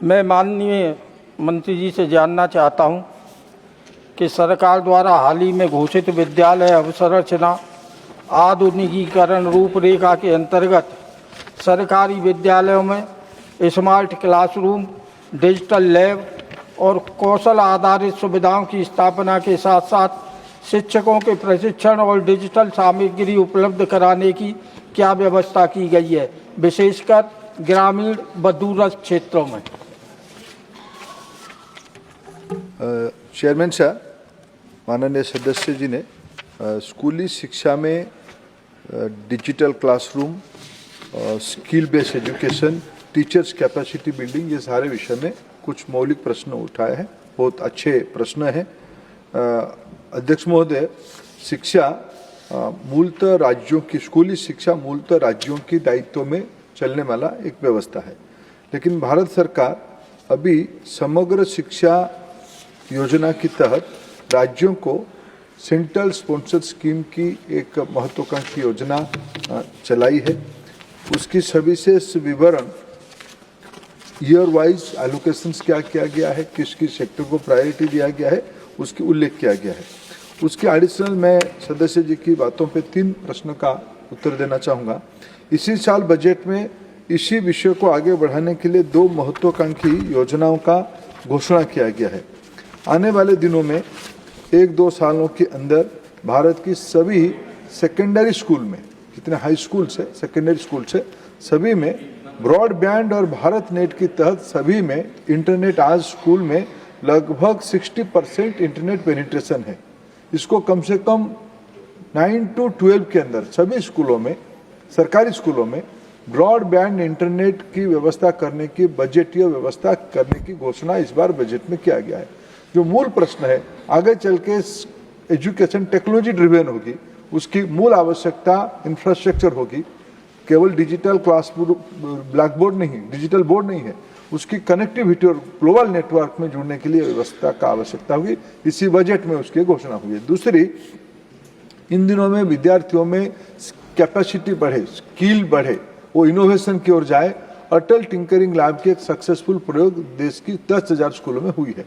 मैं माननीय मंत्री जी से जानना चाहता हूं कि सरकार द्वारा हाल ही में घोषित विद्यालय अवसंरचना आधुनिकीकरण रूपरेखा के अंतर्गत सरकारी विद्यालयों में स्मार्ट क्लासरूम, डिजिटल लैब और कौशल आधारित सुविधाओं की स्थापना के साथ साथ शिक्षकों के प्रशिक्षण और डिजिटल सामग्री उपलब्ध कराने की क्या व्यवस्था की गई है, विशेषकर ग्रामीण व दूरस्थ क्षेत्रों में। चेयरमैन साहब, माननीय सदस्य जी ने स्कूली शिक्षा में digital classroom, skill based education, teachers capacity building, ये सारे विषय में कुछ मौलिक प्रश्न उठाए हैं। बहुत अच्छे प्रश्न हैं। अध्यक्ष महोदय, शिक्षा मूलतः राज्यों की, स्कूली शिक्षा मूलतः राज्यों की दायित्व में चलने वाला एक व्यवस्था है, लेकिन भारत सरकार अभी समग्र शिक्षा योजना के तहत राज्यों को सेंट्रल स्पॉन्सर्ड स्कीम की एक महत्वाकांक्षी योजना चलाई है। उसकी सविशेष विवरण ईयर वाइज एलोकेशंस क्या किया गया है, किस किस सेक्टर को प्रायोरिटी दिया गया है, उसकी उल्लेख किया गया है। उसके एडिशनल मैं सदस्य जी की बातों पे 3 प्रश्न का उत्तर देना चाहूँगा। इसी साल बजट में इसी विषय को आगे बढ़ाने के लिए 2 महत्वाकांक्षी योजनाओं का घोषणा किया गया है। आने वाले दिनों में 1-2 सालों के अंदर भारत की सभी सेकेंडरी स्कूल में, कितने हाई स्कूल से सेकेंडरी स्कूल से सभी में ब्रॉडबैंड और भारत नेट के तहत सभी में इंटरनेट, आज स्कूल में लगभग 60% इंटरनेट पेनिट्रेशन है। इसको कम से कम 9 to 12 के अंदर सभी स्कूलों में, सरकारी स्कूलों में ब्रॉडबैंड इंटरनेट की व्यवस्था करने की, बजटीय व्यवस्था करने की घोषणा इस बार बजट में किया गया है। जो मूल प्रश्न है, आगे चल के एजुकेशन टेक्नोलॉजी ड्रिवेन होगी, उसकी मूल आवश्यकता इंफ्रास्ट्रक्चर होगी। केवल डिजिटल क्लास ब्लैक बोर्ड नहीं, डिजिटल बोर्ड नहीं है, उसकी कनेक्टिविटी और ग्लोबल नेटवर्क में जुड़ने के लिए व्यवस्था का आवश्यकता होगी। इसी बजट में उसकी घोषणा हुई है। दूसरी, इन दिनों में विद्यार्थियों में कैपेसिटी बढ़े, स्किल बढ़े, वो इनोवेशन की ओर जाए। अटल टिंकरिंग लैब के एक सक्सेसफुल प्रयोग देश की 10,000 स्कूलों में हुई है।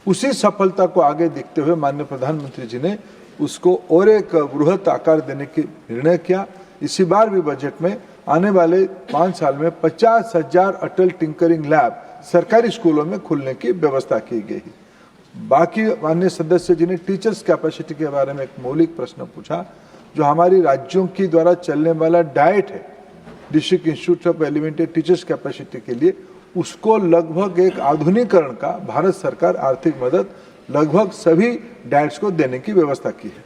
उसी सफलता को आगे देखते हुए माननीय प्रधानमंत्री जी ने उसको और एक बृहत आकार देने की निर्णय किया। इसी बार भी बजट में आने वाले 5 साल में 50,000 अटल टिंकरिंग लैब सरकारी स्कूलों में खुलने की व्यवस्था की गई। बाकी माननीय सदस्य जी ने टीचर्स कैपेसिटी के बारे में एक मौलिक प्रश्न पूछा। जो हमारी राज्यों की द्वारा चलने वाला डाइट है, district institute of elementary teachers capacity के लिए, उसको लगभग एक आधुनिकीकरण का भारत सरकार आर्थिक मदद लगभग सभी डाइट्स को देने की व्यवस्था की है।